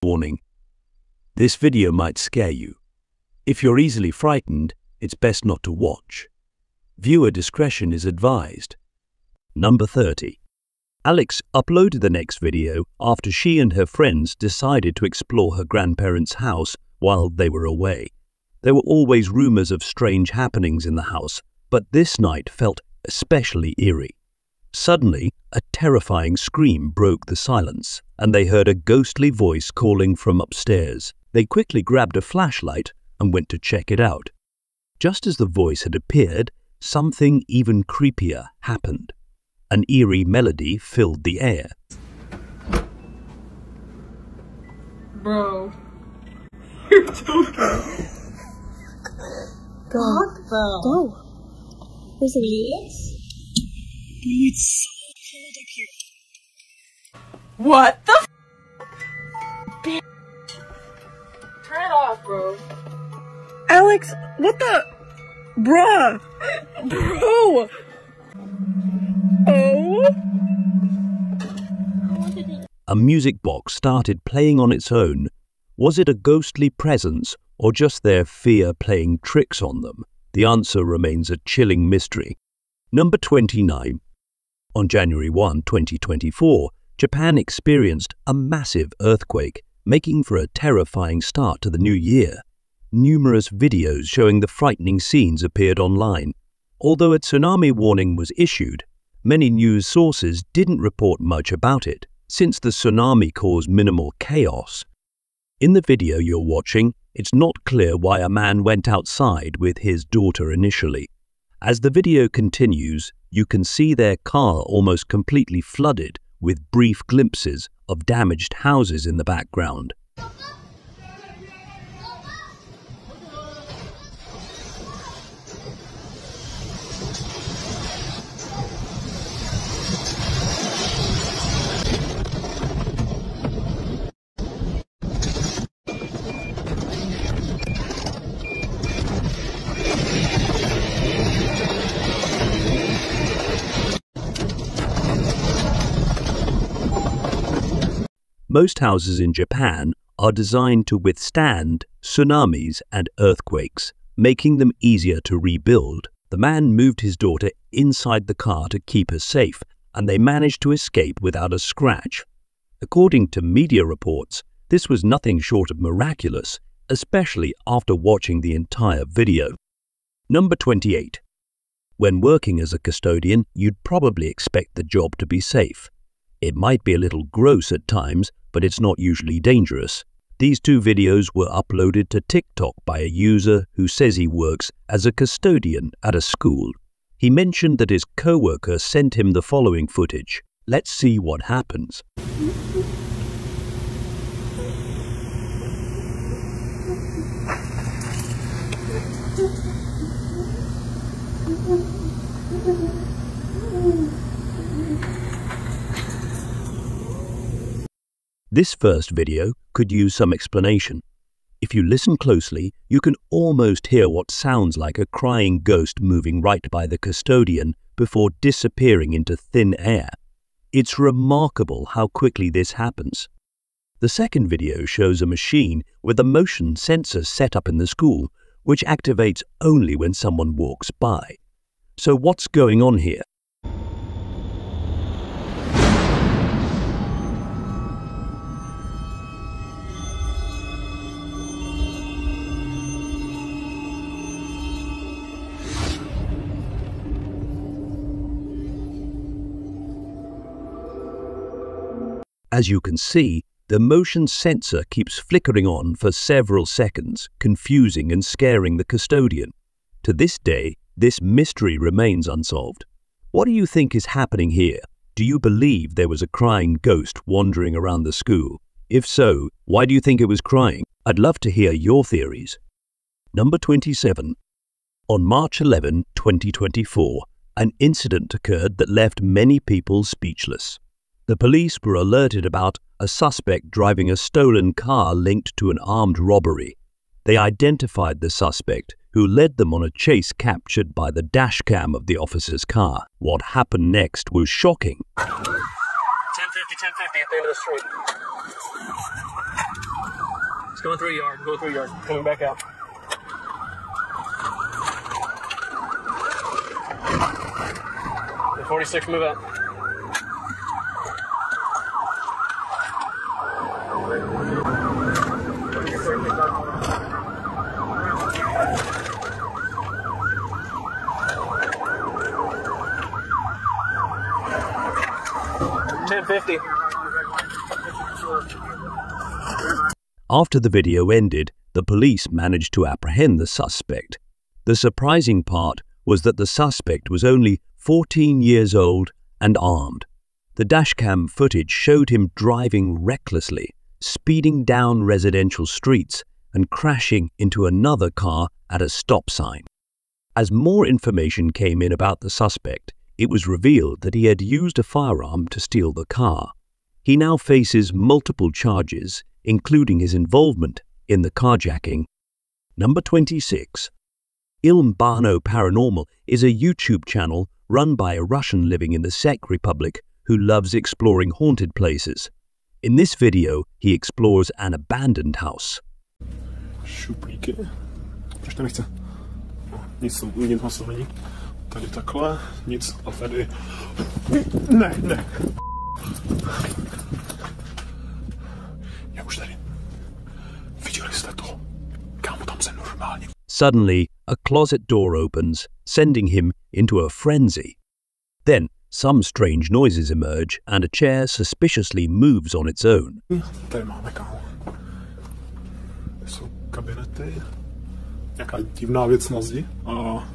Warning: this video might scare you. If you're easily frightened, it's best not to watch. Viewer discretion is advised. Number 30. Alex uploaded the next video after she and her friends decided to explore her grandparents' house while they were away. There were always rumors of strange happenings in the house, but this night felt especially eerie. Suddenly, a terrifying scream broke the silence, and they heard a ghostly voice calling from upstairs. They quickly grabbed a flashlight and went to check it out. Just as the voice had appeared, something even creepier happened. An eerie melody filled the air. Bro. You're joking. Go. Was it you? It's so cold up here. What the f? Turn it off, bro. Alex, what the? Bruh. Bro. Oh. A music box started playing on its own. Was it a ghostly presence or just their fear playing tricks on them? The answer remains a chilling mystery. Number 29. On January 1, 2024, Japan experienced a massive earthquake, making for a terrifying start to the new year. Numerous videos showing the frightening scenes appeared online. Although a tsunami warning was issued, many news sources didn't report much about it, since the tsunami caused minimal chaos. In the video you're watching, it's not clear why a man went outside with his daughter initially. As the video continues, you can see their car almost completely flooded, with brief glimpses of damaged houses in the background. Most houses in Japan are designed to withstand tsunamis and earthquakes, making them easier to rebuild. The man moved his daughter inside the car to keep her safe, and they managed to escape without a scratch. According to media reports, this was nothing short of miraculous, especially after watching the entire video. Number 28. When working as a custodian, you'd probably expect the job to be safe. It might be a little gross at times, but it's not usually dangerous. These two videos were uploaded to TikTok by a user who says he works as a custodian at a school. He mentioned that his co-worker sent him the following footage. Let's see what happens. This first video could use some explanation. If you listen closely, you can almost hear what sounds like a crying ghost moving right by the custodian before disappearing into thin air. It's remarkable how quickly this happens. The second video shows a machine with a motion sensor set up in the school, which activates only when someone walks by. So what's going on here? As you can see, the motion sensor keeps flickering on for several seconds, confusing and scaring the custodian. To this day, this mystery remains unsolved. What do you think is happening here? Do you believe there was a crying ghost wandering around the school? If so, why do you think it was crying? I'd love to hear your theories. Number 27. On March 11, 2024, an incident occurred that left many people speechless. The police were alerted about a suspect driving a stolen car linked to an armed robbery. They identified the suspect, who led them on a chase captured by the dash cam of the officer's car. What happened next was shocking. 1050 at the end of the street. It's going through a yard. Going through a yard. Coming back out. The 46, move out. $10.50. After the video ended, the police managed to apprehend the suspect. The surprising part was that the suspect was only 14 years old and armed. The dashcam footage showed him driving recklessly, speeding down residential streets and crashing into another car at a stop sign. As more information came in about the suspect, it was revealed that he had used a firearm to steal the car. He now faces multiple charges, including his involvement in the carjacking. Number 26. Il Barno Paranormal is a YouTube channel run by a Russian living in the Czech Republic who loves exploring haunted places. In this video, he explores an abandoned house. Šuplíky. Proč to nechce? Nic moc není. Tady takhle, nic a tady... Ne. Jak už tady. Viděli jste to? Kámo, tam se normálně... Suddenly, a closet door opens, sending him into a frenzy. Then, some strange noises emerge and a chair suspiciously moves on its own. Tady máme, kámo. Tady jsou kabinety. Nějaká divná věc na zdi. A...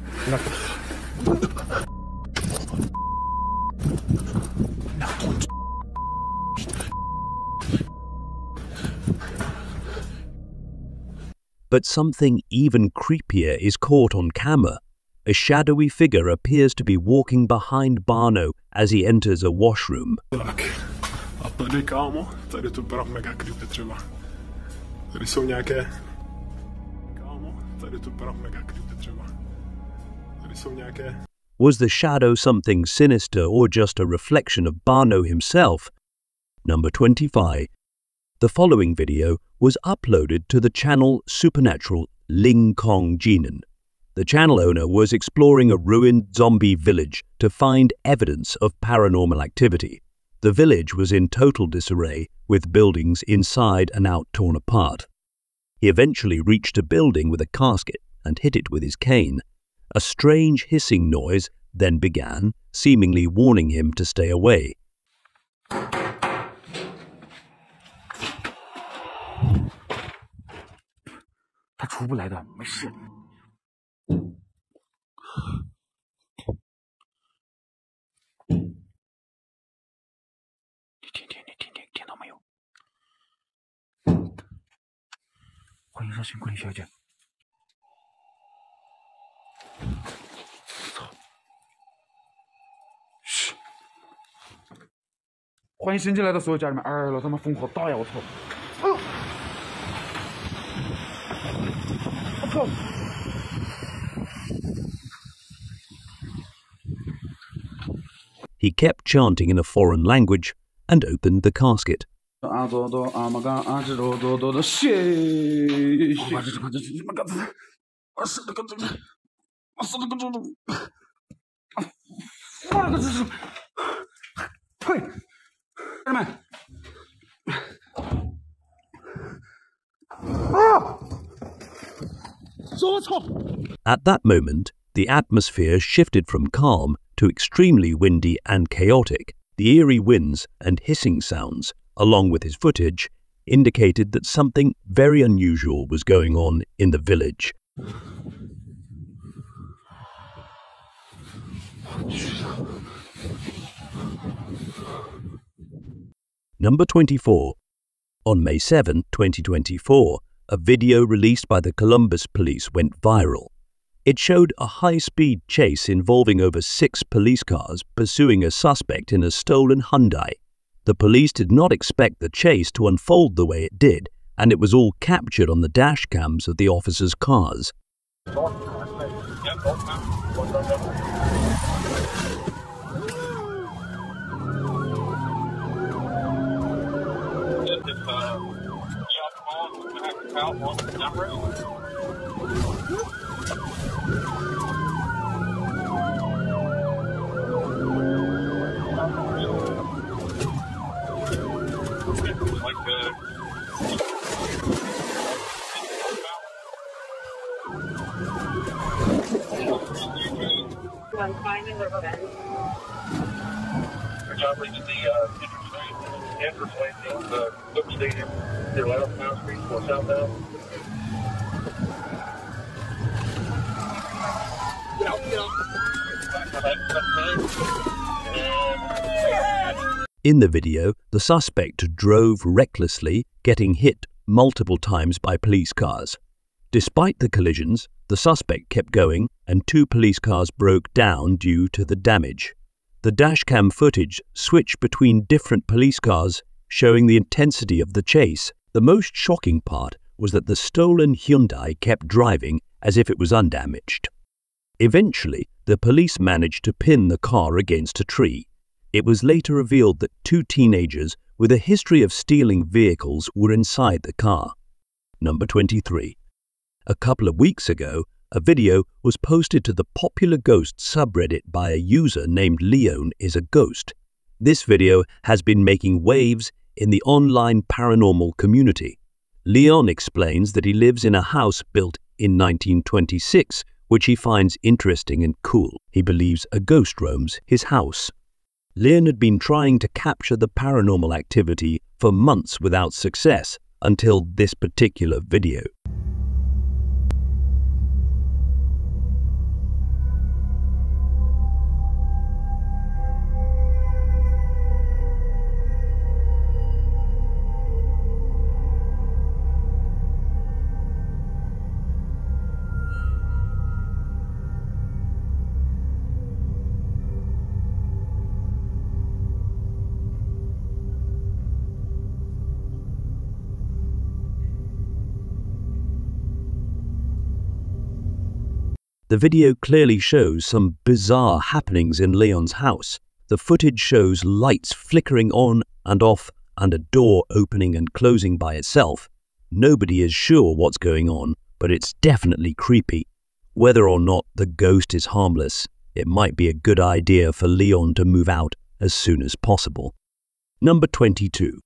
But something even creepier is caught on camera. A shadowy figure appears to be walking behind Barno as he enters a washroom. Tak. A tady, kámo, tady to byla mega creepy třeba. Tady jsou nějaké... Kámo, tady to byla mega creepy třeba. Tady jsou nějaké... Was the shadow something sinister or just a reflection of Barno himself? Number 25. The following video was uploaded to the channel Supernatural Ling Kong Jinan. The channel owner was exploring a ruined zombie village to find evidence of paranormal activity. The village was in total disarray, with buildings inside and out torn apart. He eventually reached a building with a casket and hit it with his cane. A strange hissing noise then began, seemingly warning him to stay away. He kept chanting in a foreign language and opened the casket. At that moment, the atmosphere shifted from calm to extremely windy and chaotic. The eerie winds and hissing sounds, along with his footage, indicated that something very unusual was going on in the village. Number 24. On May 7, 2024, a video released by the Columbus police went viral. It showed a high-speed chase involving over 6 police cars pursuing a suspect in a stolen Hyundai. The police did not expect the chase to unfold the way it did, and it was all captured on the dash cams of the officers' cars. In the video, the suspect drove recklessly, getting hit multiple times by police cars. Despite the collisions, the suspect kept going and 2 police cars broke down due to the damage. The dashcam footage switched between different police cars, showing the intensity of the chase. The most shocking part was that the stolen Hyundai kept driving as if it was undamaged. Eventually, the police managed to pin the car against a tree. It was later revealed that 2 teenagers with a history of stealing vehicles were inside the car. Number 23. A couple of weeks ago, a video was posted to the popular ghost subreddit by a user named Leon is a Ghost. This video has been making waves in the online paranormal community. Leon explains that he lives in a house built in 1926, which he finds interesting and cool. He believes a ghost roams his house. Leon had been trying to capture the paranormal activity for months without success until this particular video. The video clearly shows some bizarre happenings in Leon's house. The footage shows lights flickering on and off and a door opening and closing by itself. Nobody is sure what's going on, but it's definitely creepy. Whether or not the ghost is harmless, it might be a good idea for Leon to move out as soon as possible. Number 22.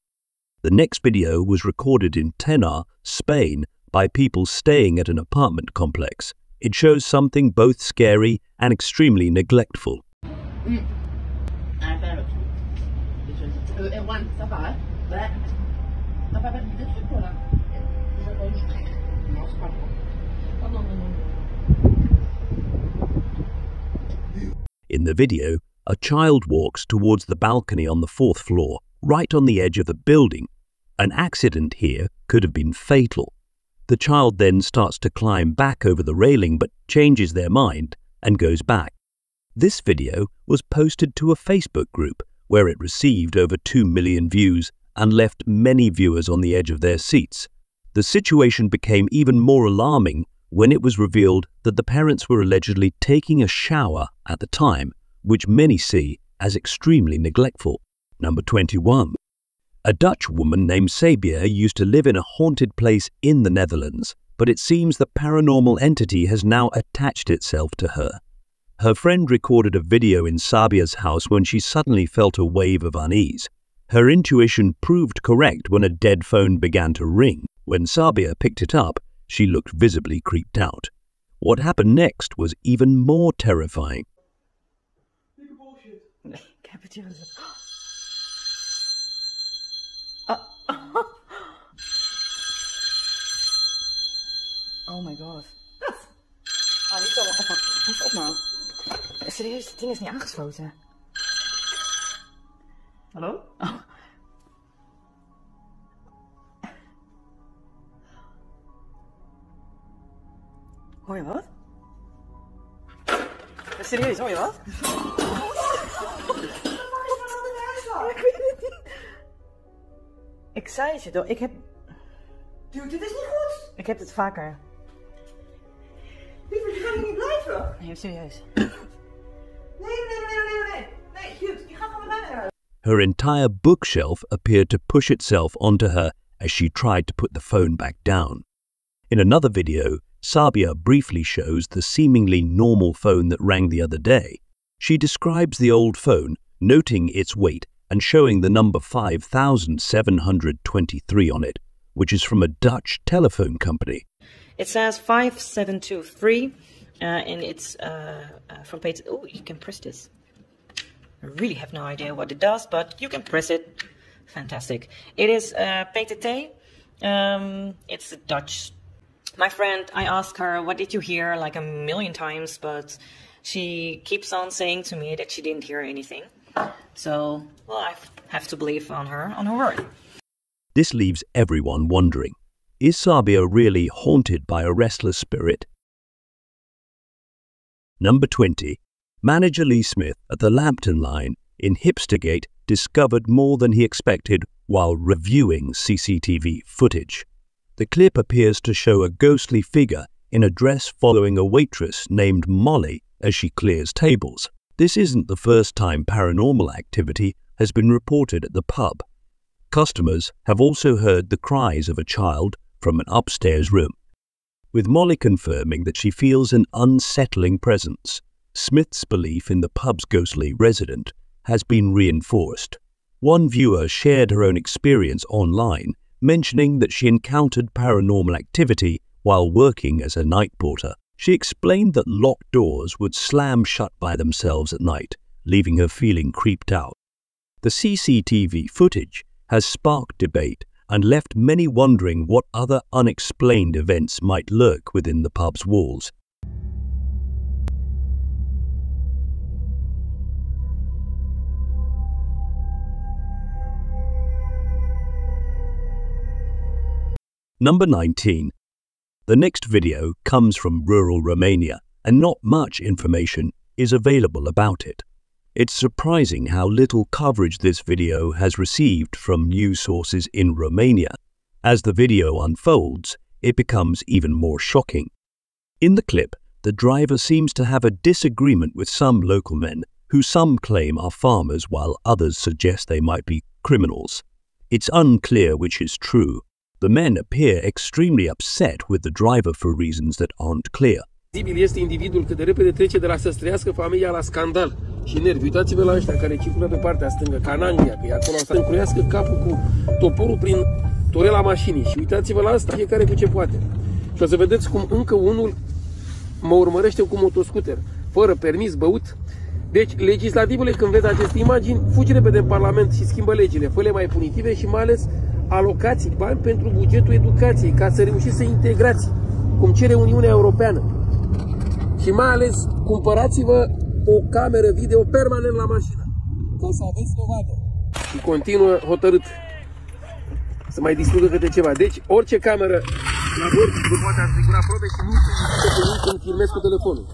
The next video was recorded in Tenerife, Spain, by people staying at an apartment complex. It shows something both scary and extremely neglectful. In the video, a child walks towards the balcony on the 4th floor, right on the edge of the building. An accident here could have been fatal. The child then starts to climb back over the railing but changes their mind and goes back. This video was posted to a Facebook group where it received over 2 million views and left many viewers on the edge of their seats. The situation became even more alarming when it was revealed that the parents were allegedly taking a shower at the time, which many see as extremely neglectful. Number 21. A Dutch woman named Sabia used to live in a haunted place in the Netherlands, but it seems the paranormal entity has now attached itself to her. Her friend recorded a video in Sabia's house when she suddenly felt a wave of unease. Her intuition proved correct when a dead phone began to ring. When Sabia picked it up, she looked visibly creeped out. What happened next was even more terrifying. Oh my god. Wat? Oh, niet zo oppakken. Pas op nou. Serieus, het ding is niet aangesloten. Hallo? Oh. Hoor je wat? Serieus, hoor je wat? Ik weet het niet. Ik zei het je toch, ik heb... Dude, dit is niet goed. Ik heb het vaker. Liever, je gaat hier niet blijven. Nee, serieus. Nee, Hugh, je gaat van mij naar huis. Her entire bookshelf appeared to push itself onto her as she tried to put the phone back down. In another video, Sabia briefly shows the seemingly normal phone that rang the other day. She describes the old phone, noting its weight and showing the number 5723 on it, which is from a Dutch telephone company. It says 5723, and it's from page... Oh, you can press this. I really have no idea what it does, but you can press it. Fantastic. It is PTT. It's Dutch. My friend, I asked her, what did you hear, like a million times, but she keeps on saying to me that she didn't hear anything. So, well, I have to believe on her word. This leaves everyone wondering, is Sabia really haunted by a restless spirit? Number 20. Manager Lee Smith at the Lambton line in Hipstergate discovered more than he expected while reviewing CCTV footage. The clip appears to show a ghostly figure in a dress following a waitress named Molly as she clears tables. This isn't the first time paranormal activity has been reported at the pub. Customers have also heard the cries of a child from an upstairs room, with Molly confirming that she feels an unsettling presence. Smith's belief in the pub's ghostly resident has been reinforced. One viewer shared her own experience online, mentioning that she encountered paranormal activity while working as a night porter. She explained that locked doors would slam shut by themselves at night, leaving her feeling creeped out. The CCTV footage has sparked debate and left many wondering what other unexplained events might lurk within the pub's walls. Number 19. The next video comes from rural Romania, and not much information is available about it. It's surprising how little coverage this video has received from news sources in Romania. As the video unfolds, it becomes even more shocking. In the clip, the driver seems to have a disagreement with some local men, who some claim are farmers while others suggest they might be criminals. It's unclear which is true. The men appear extremely upset with the driver for reasons that aren't clear. Este individul cât de repede trece de la să străiască familia la scandal și nervi. Uitați-vă la ăștia care circulă pe partea stângă, ca în Anglia, că e acolo să încruiască capul cu toporul prin torela mașinii. Și uitați-vă la asta, fiecare cu ce poate. Și o să vedeți cum încă unul mă urmărește cu motoscuter, fără permis, băut. Deci, legislativule, când vezi aceste imagini, fugi repede în Parlament și schimbă legile, fă-le mai punitive și mai ales alocați bani pentru bugetul educației, ca să reușiți să integrați, cum cere Uniunea Europeană. Și mai ales, cumpărați-vă o cameră video permanent la mașină, ca să aveți dovadă. Și continuă hotărât să mai distrugă câte ceva. Deci, orice cameră la bord vă poate asigura probe și nu când filmezi cu telefonul.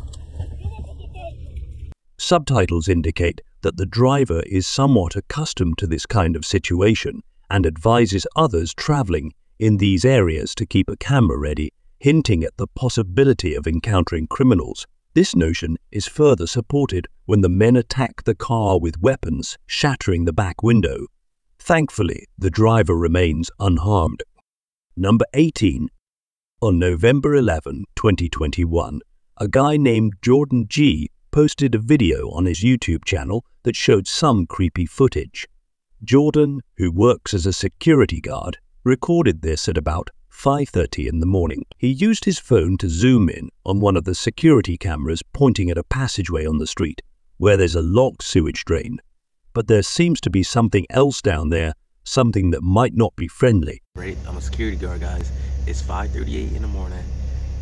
Subtitles indicate that the driver is somewhat accustomed to this kind of situation and advises others traveling in these areas to keep a camera ready, hinting at the possibility of encountering criminals. This notion is further supported when the men attack the car with weapons, shattering the back window. Thankfully, the driver remains unharmed. Number 18. On November 11, 2021, a guy named Jordan G posted a video on his YouTube channel that showed some creepy footage. Jordan, who works as a security guard, recorded this at about 5:30 in the morning. He used his phone to zoom in on one of the security cameras pointing at a passageway on the street, where there's a locked sewage drain. But there seems to be something else down there, something that might not be friendly. Right, I'm a security guard, guys. It's 5:38 in the morning.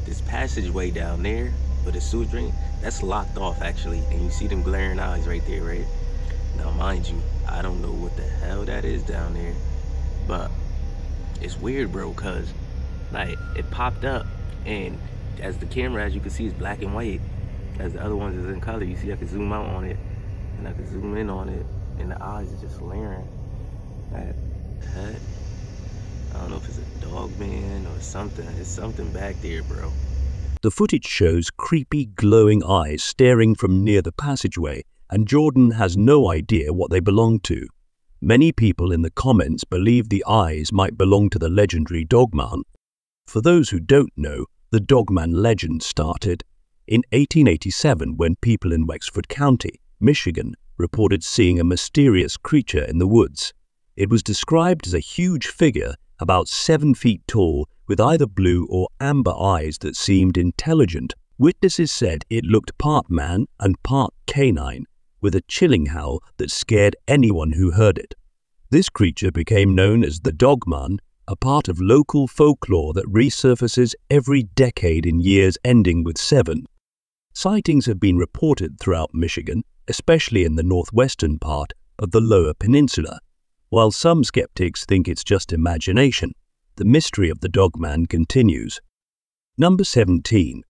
This passageway down there, but the sewage drain, that's locked off actually, and you see them glaring eyes right there, right? Now mind you, I don't know what the hell that is down there, but it's weird, bro, cause like it popped up, and as the camera, as you can see, is black and white. As the other ones is in color, you see I can zoom out on it, and I can zoom in on it, and the eyes are just glaring. Like, what? I don't know if it's a dog man or something. There's something back there, bro. The footage shows creepy, glowing eyes staring from near the passageway, and Jordan has no idea what they belong to. Many people in the comments believe the eyes might belong to the legendary Dogman. For those who don't know, the Dogman legend started in 1887 when people in Wexford County, Michigan, reported seeing a mysterious creature in the woods. It was described as a huge figure about 7 feet tall with either blue or amber eyes that seemed intelligent. Witnesses said it looked part man and part canine, with a chilling howl that scared anyone who heard it. This creature became known as the Dogman, a part of local folklore that resurfaces every decade in years ending with 7. Sightings have been reported throughout Michigan, especially in the northwestern part of the Lower Peninsula. While some skeptics think it's just imagination, the mystery of the Dogman continues. Number 17.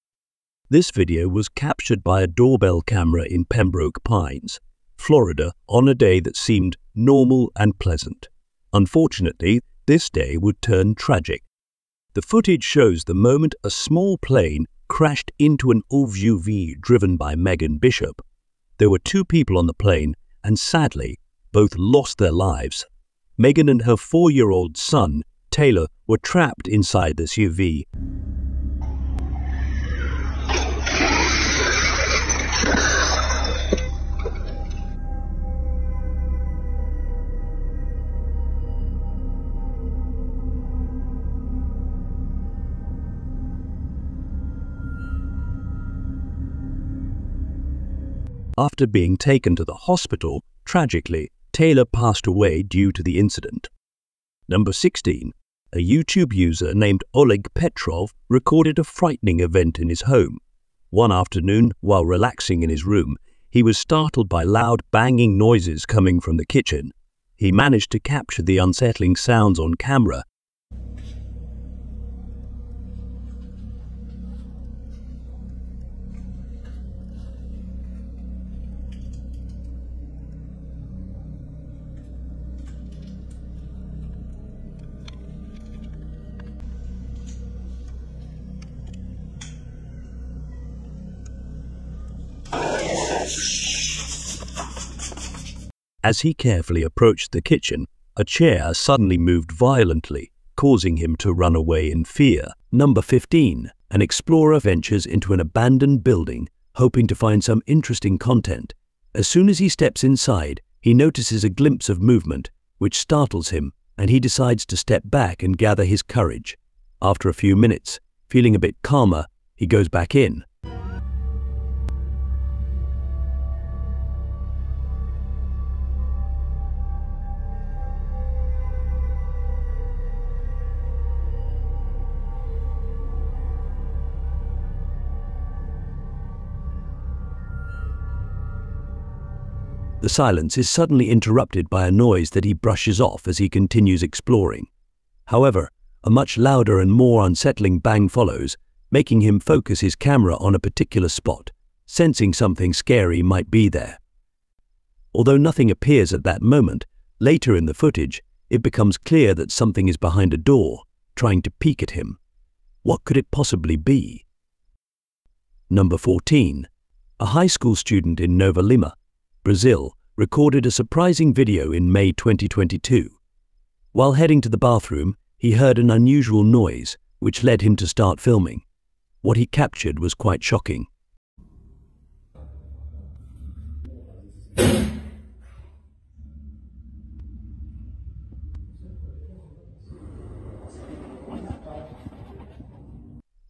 This video was captured by a doorbell camera in Pembroke Pines, Florida, on a day that seemed normal and pleasant. Unfortunately, this day would turn tragic. The footage shows the moment a small plane crashed into an SUV driven by Megan Bishop. There were 2 people on the plane, and sadly, both lost their lives. Megan and her 4-year-old son, Taylor, were trapped inside the SUV. After being taken to the hospital, tragically, Taylor passed away due to the incident. Number 16. A YouTube user named Oleg Petrov recorded a frightening event in his home. One afternoon, while relaxing in his room, he was startled by loud banging noises coming from the kitchen. He managed to capture the unsettling sounds on camera. As he carefully approached the kitchen, a chair suddenly moved violently, causing him to run away in fear. Number 15. An explorer ventures into an abandoned building, hoping to find some interesting content. As soon as he steps inside, he notices a glimpse of movement, which startles him, and he decides to step back and gather his courage. After a few minutes, feeling a bit calmer, he goes back in. The silence is suddenly interrupted by a noise that he brushes off as he continues exploring. However, a much louder and more unsettling bang follows, making him focus his camera on a particular spot, sensing something scary might be there. Although nothing appears at that moment, later in the footage, it becomes clear that something is behind a door, trying to peek at him. What could it possibly be? Number 14. A high school student in Nova Lima, Brazil, recorded a surprising video in May 2022. While heading to the bathroom, he heard an unusual noise, which led him to start filming. What he captured was quite shocking.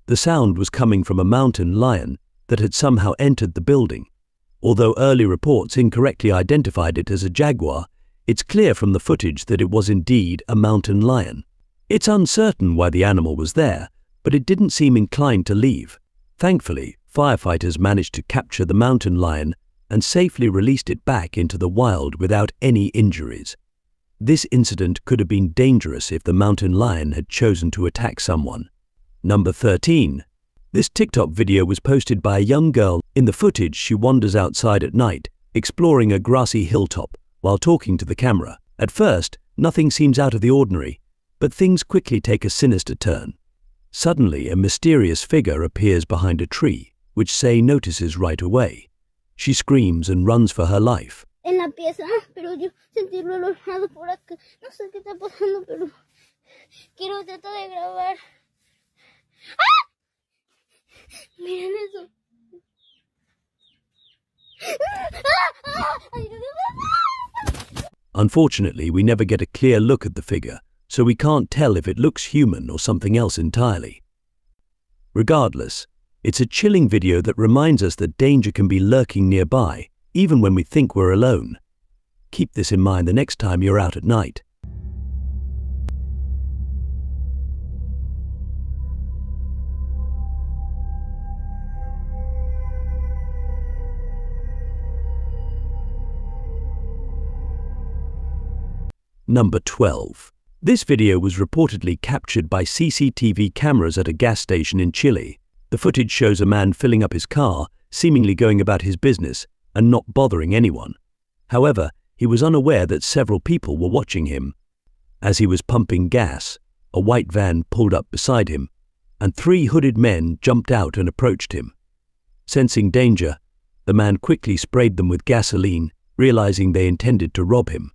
The sound was coming from a mountain lion that had somehow entered the building. Although early reports incorrectly identified it as a jaguar, it's clear from the footage that it was indeed a mountain lion. It's uncertain why the animal was there, but it didn't seem inclined to leave. Thankfully, firefighters managed to capture the mountain lion and safely released it back into the wild without any injuries. This incident could have been dangerous if the mountain lion had chosen to attack someone. Number 13. This TikTok video was posted by a young girl. In the footage, she wanders outside at night, exploring a grassy hilltop while talking to the camera. At first, nothing seems out of the ordinary, but things quickly take a sinister turn. Suddenly, a mysterious figure appears behind a tree, which Say notices right away. She screams and runs for her life. en la pieza, pero yo sentirlo el olor por acá. No sé qué está pasando, pero quiero tratar de grabar. ¡Ah! Miren eso. Unfortunately, we never get a clear look at the figure, so we can't tell if it looks human or something else entirely. Regardless, it's a chilling video that reminds us that danger can be lurking nearby, even when we think we're alone. Keep this in mind the next time you're out at night. Number 12. This video was reportedly captured by CCTV cameras at a gas station in Chile. The footage shows a man filling up his car, seemingly going about his business and not bothering anyone. However, he was unaware that several people were watching him. As he was pumping gas, a white van pulled up beside him, and 3 hooded men jumped out and approached him. Sensing danger, the man quickly sprayed them with gasoline, realizing they intended to rob him.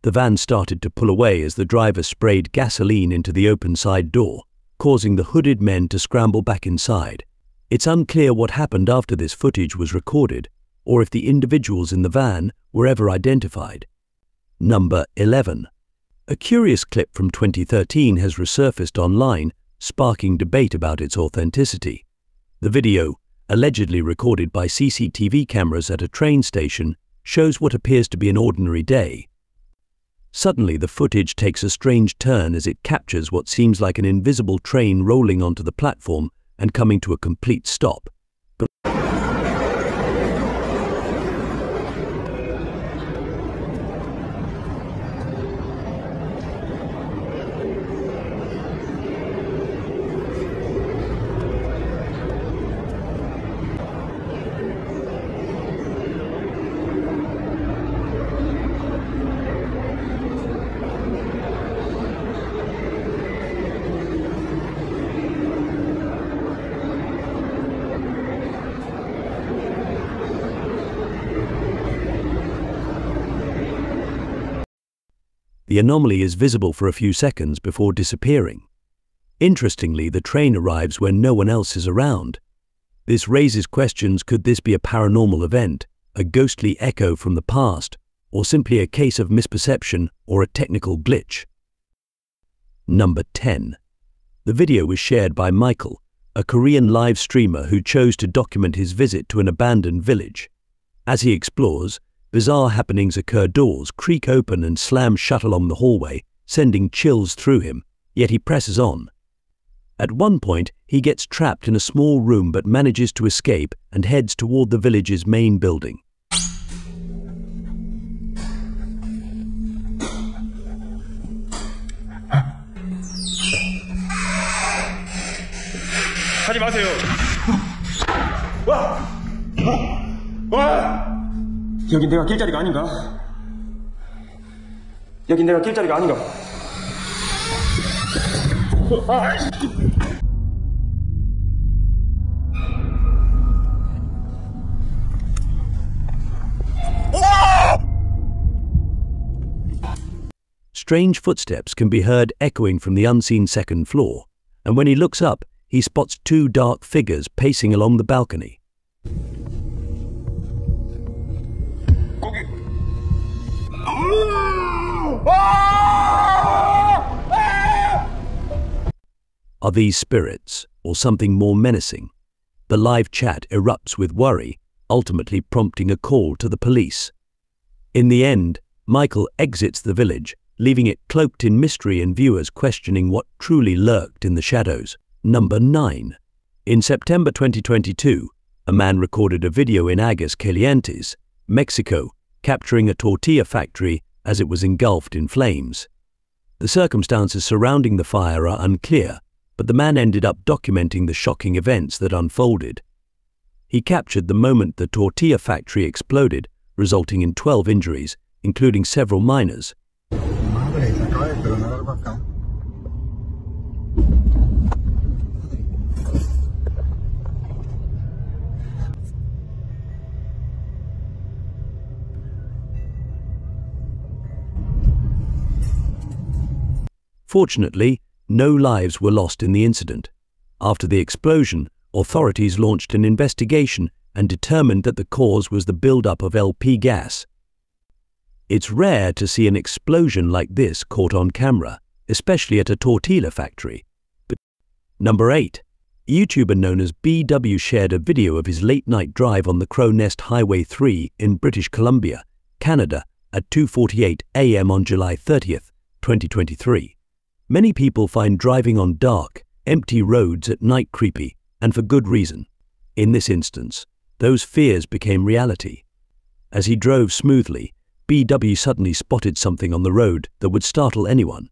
The van started to pull away as the driver sprayed gasoline into the open side door, causing the hooded men to scramble back inside. It's unclear what happened after this footage was recorded, or if the individuals in the van were ever identified. Number 11. A curious clip from 2013 has resurfaced online, sparking debate about its authenticity. The video, allegedly recorded by CCTV cameras at a train station, shows what appears to be an ordinary day. Suddenly, the footage takes a strange turn as it captures what seems like an invisible train rolling onto the platform and coming to a complete stop. The anomaly is visible for a few seconds before disappearing. Interestingly, the train arrives when no one else is around. This raises questions: could this be a paranormal event, a ghostly echo from the past, or simply a case of misperception or a technical glitch? Number 10. The video was shared by Michael, a Korean live streamer who chose to document his visit to an abandoned village. As he explores, bizarre happenings occur. Doors creak open and slam shut along the hallway, sending chills through him, yet he presses on. At one point, he gets trapped in a small room but manages to escape and heads toward the village's main building. 하지 마세요. 와! 와! 여긴 내가 길자리가 아닌가? 여긴 내가 길자리가 아닌가? Strange footsteps can be heard echoing from the unseen second floor, and when he looks up, he spots 2 dark figures pacing along the balcony. Are these spirits, or something more menacing? The live chat erupts with worry, ultimately prompting a call to the police. In the end, Michael exits the village, leaving it cloaked in mystery and viewers questioning what truly lurked in the shadows. Number 9. In September 2022, a man recorded a video in Aguascalientes, Mexico, capturing a tortilla factory as it was engulfed in flames. The circumstances surrounding the fire are unclear, but the man ended up documenting the shocking events that unfolded. He captured the moment the tortilla factory exploded, resulting in 12 injuries, including several minors. Fortunately, no lives were lost in the incident. After the explosion, authorities launched an investigation and determined that the cause was the buildup of LP gas. It's rare to see an explosion like this caught on camera, especially at a tortilla factory. But Number 8. A YouTuber known as BW shared a video of his late-night drive on the Crow Nest Highway 3 in British Columbia, Canada, at 2:48 a.m. on July 30th, 2023. Many people find driving on dark, empty roads at night creepy, and for good reason. In this instance, those fears became reality. As he drove smoothly, BW suddenly spotted something on the road that would startle anyone.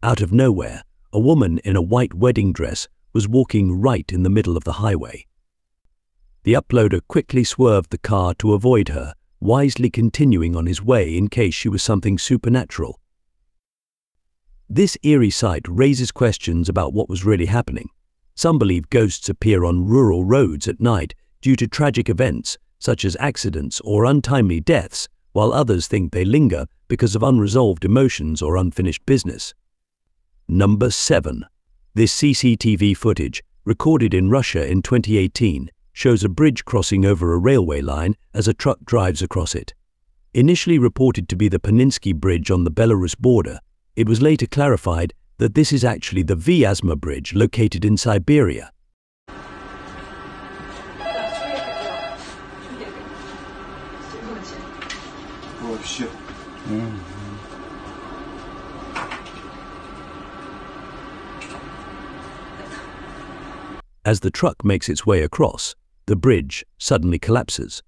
Out of nowhere, a woman in a white wedding dress was walking right in the middle of the highway. The uploader quickly swerved the car to avoid her, wisely continuing on his way in case she was something supernatural. This eerie sight raises questions about what was really happening. Some believe ghosts appear on rural roads at night due to tragic events such as accidents or untimely deaths, while others think they linger because of unresolved emotions or unfinished business. Number 7. This CCTV footage, recorded in Russia in 2018, shows a bridge crossing over a railway line as a truck drives across it. Initially reported to be the Paninsky Bridge on the Belarus border, it was later clarified that this is actually the Vyazma Bridge located in Siberia. As the truck makes its way across, the bridge suddenly collapses.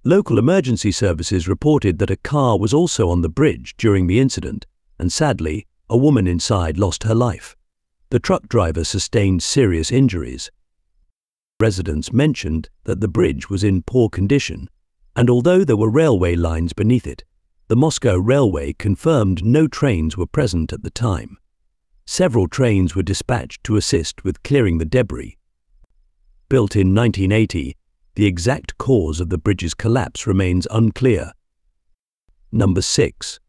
Local emergency services reported that a car was also on the bridge during the incident, and sadly, a woman inside lost her life. The truck driver sustained serious injuries. Residents mentioned that the bridge was in poor condition, and although there were railway lines beneath it, the Moscow Railway confirmed no trains were present at the time. Several trains were dispatched to assist with clearing the debris. Built in 1980, the exact cause of the bridge's collapse remains unclear. Number 6.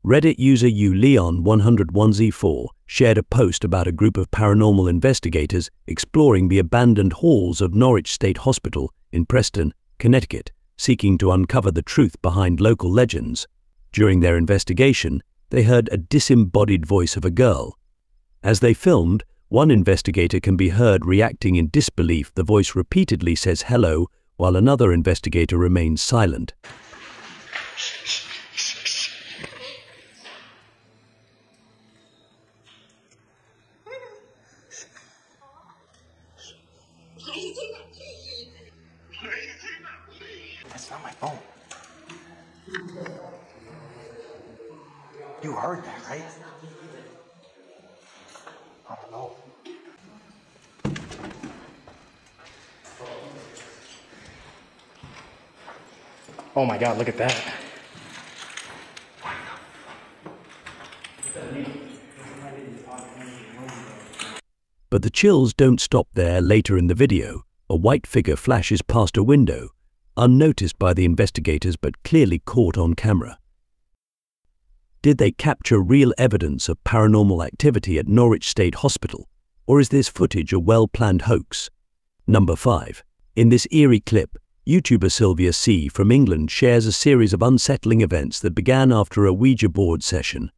Reddit user uleon101z4 shared a post about a group of paranormal investigators exploring the abandoned halls of Norwich State Hospital in Preston, Connecticut, seeking to uncover the truth behind local legends. During their investigation, they heard a disembodied voice of a girl. As they filmed, one investigator can be heard reacting in disbelief. The voice repeatedly says hello, while another investigator remains silent. That's not my phone. You heard that, right? I don't know. Oh my God, look at that. But the chills don't stop there. Later in the video, a white figure flashes past a window, unnoticed by the investigators but clearly caught on camera. Did they capture real evidence of paranormal activity at Norwich State Hospital, or is this footage a well-planned hoax? Number 5. In this eerie clip, YouTuber Sylvia C. from England shares a series of unsettling events that began after a Ouija board session.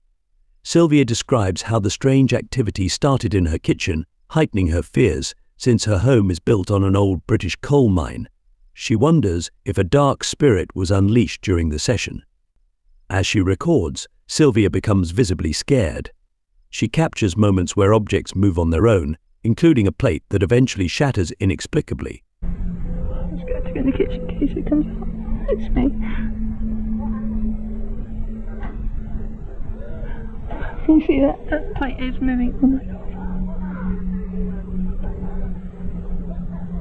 Sylvia describes how the strange activity started in her kitchen, heightening her fears since her home is built on an old British coal mine. She wonders if a dark spirit was unleashed during the session. As she records, Sylvia becomes visibly scared. She captures moments where objects move on their own, including a plate that eventually shatters inexplicably. I'm just going to go in the kitchen in case it comes out. It's me. Can you see that? That plate is moving. Oh my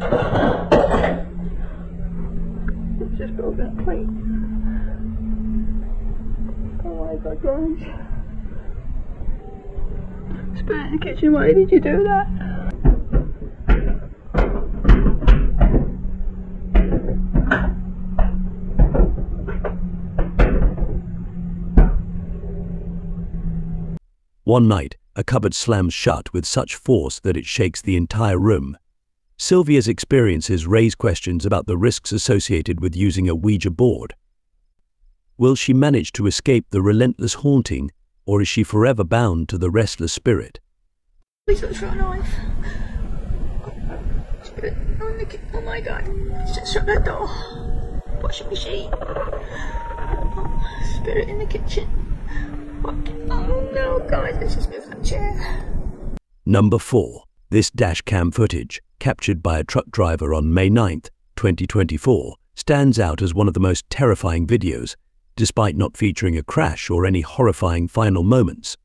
god. It's just broke that plate. Oh my god, guys. Spirit in the kitchen, why did you do that? One night, a cupboard slams shut with such force that it shakes the entire room. Sylvia's experiences raise questions about the risks associated with using a Ouija board. Will she manage to escape the relentless haunting, or is she forever bound to the restless spirit? Please don't shut a knife. Spirit, oh my god, just shut that door. Washing machine. Oh, spirit in the kitchen. What? Oh no, guys, let's just move that chair. Number 4. This dash cam footage, captured by a truck driver on May 9th, 2024, stands out as one of the most terrifying videos, despite not featuring a crash or any horrifying final moments.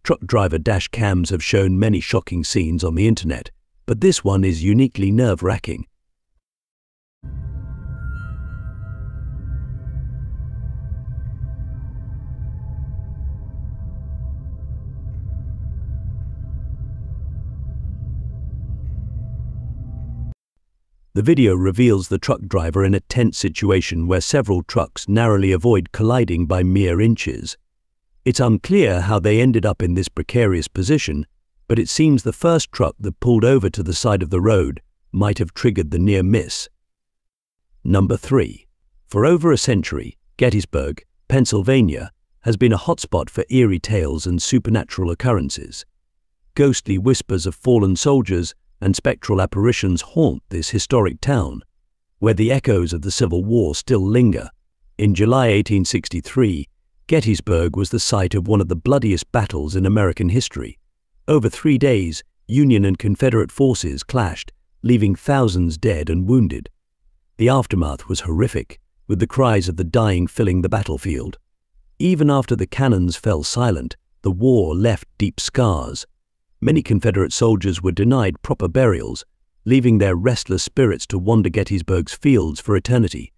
Truck driver dash cams have shown many shocking scenes on the internet, but this one is uniquely nerve-wracking. The video reveals the truck driver in a tense situation where several trucks narrowly avoid colliding by mere inches. It's unclear how they ended up in this precarious position, but it seems the first truck that pulled over to the side of the road might have triggered the near miss. Number 3. For over a century, Gettysburg, Pennsylvania, has been a hotspot for eerie tales and supernatural occurrences. Ghostly whispers of fallen soldiers and spectral apparitions haunt this historic town, where the echoes of the Civil War still linger. In July 1863, Gettysburg was the site of one of the bloodiest battles in American history. Over 3 days, Union and Confederate forces clashed, leaving thousands dead and wounded. The aftermath was horrific, with the cries of the dying filling the battlefield. Even after the cannons fell silent, the war left deep scars. Many Confederate soldiers were denied proper burials, leaving their restless spirits to wander Gettysburg's fields for eternity.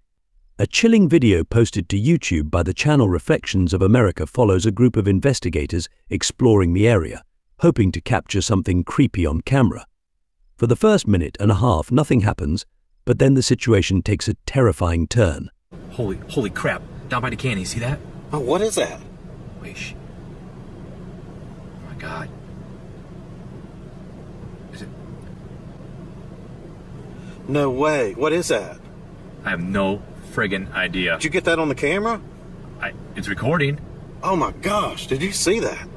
A chilling video posted to YouTube by the channel Reflections of America follows a group of investigators exploring the area, hoping to capture something creepy on camera. For the first minute and a half, nothing happens, but then the situation takes a terrifying turn. Holy crap. Down by the canyon, see that? Oh, what is that? Wait, shh. Oh my god. Is it? No way. What is that? I have no friggin' idea. Did you get that on the camera? It's recording. Oh my gosh, did you see that?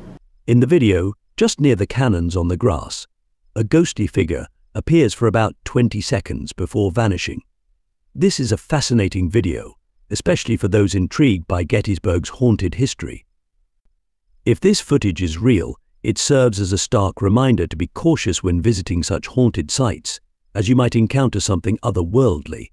In the video, just near the cannons on the grass, a ghostly figure appears for about 20 seconds before vanishing. This is a fascinating video, especially for those intrigued by Gettysburg's haunted history. If this footage is real, it serves as a stark reminder to be cautious when visiting such haunted sites, as you might encounter something otherworldly.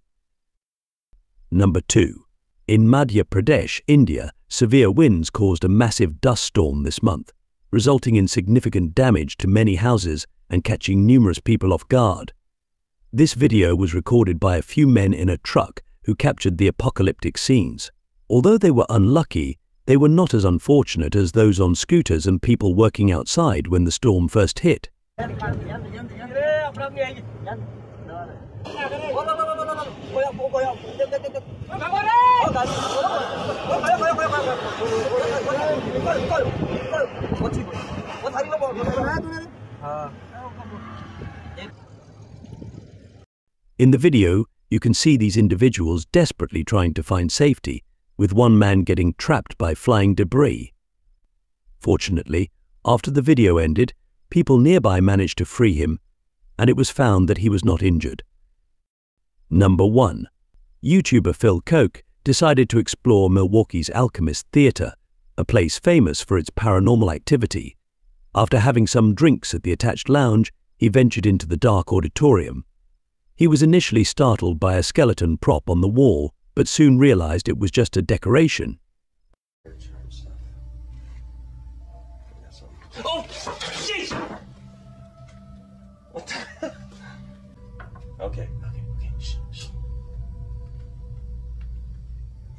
Number 2. In Madhya Pradesh, India, severe winds caused a massive dust storm this month, resulting in significant damage to many houses and catching numerous people off guard. This video was recorded by a few men in a truck who captured the apocalyptic scenes. Although they were unlucky, they were not as unfortunate as those on scooters and people working outside when the storm first hit. In the video, you can see these individuals desperately trying to find safety, with one man getting trapped by flying debris. Fortunately, after the video ended, people nearby managed to free him, and it was found that he was not injured. Number 1. YouTuber Phil Koch decided to explore Milwaukee's Alchemist Theater, a place famous for its paranormal activity. After having some drinks at the attached lounge, he ventured into the dark auditorium. He was initially startled by a skeleton prop on the wall, but soon realized it was just a decoration.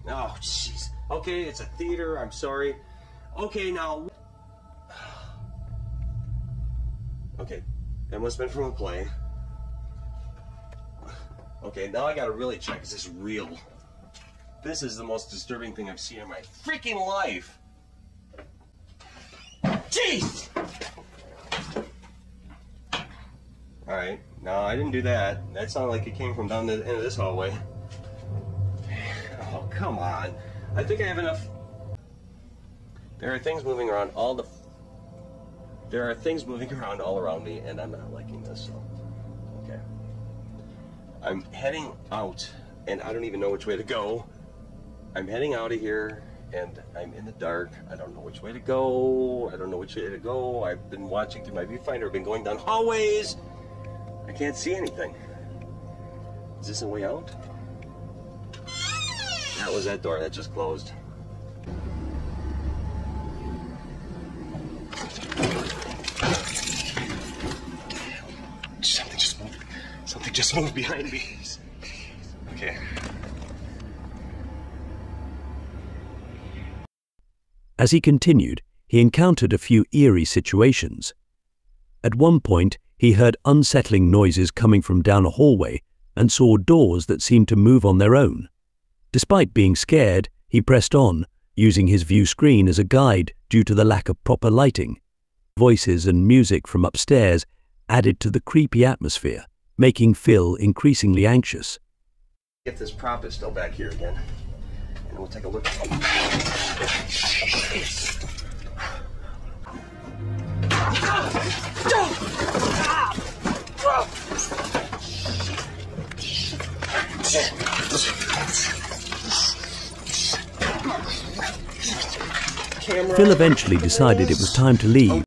Oh, jeez. Okay, it's a theater. I'm sorry. Okay, now. Okay, that must have been from a play. Okay, now I gotta really check. Is this real? This is the most disturbing thing I've seen in my freaking life. Jeez! Alright, no, I didn't do that. That sounded like it came from down the end of this hallway. Oh, come on. I think I have enough. There are things moving around all around me, and I'm not liking this, so. Okay. I'm heading out, and I don't even know which way to go. I'm heading out of here, and I'm in the dark. I don't know which way to go. I've been watching through my viewfinder. I've been going down hallways. I can't see anything. Is this a way out? That was that door that just closed. Something just moved behind me. Okay. As he continued, he encountered a few eerie situations. At one point, he heard unsettling noises coming from down a hallway and saw doors that seemed to move on their own. Despite being scared, he pressed on, using his view screen as a guide due to the lack of proper lighting. Voices and music from upstairs added to the creepy atmosphere, making Phil increasingly anxious. If this prop is still back here again, and we'll take a look. Phil eventually decided it was time to leave.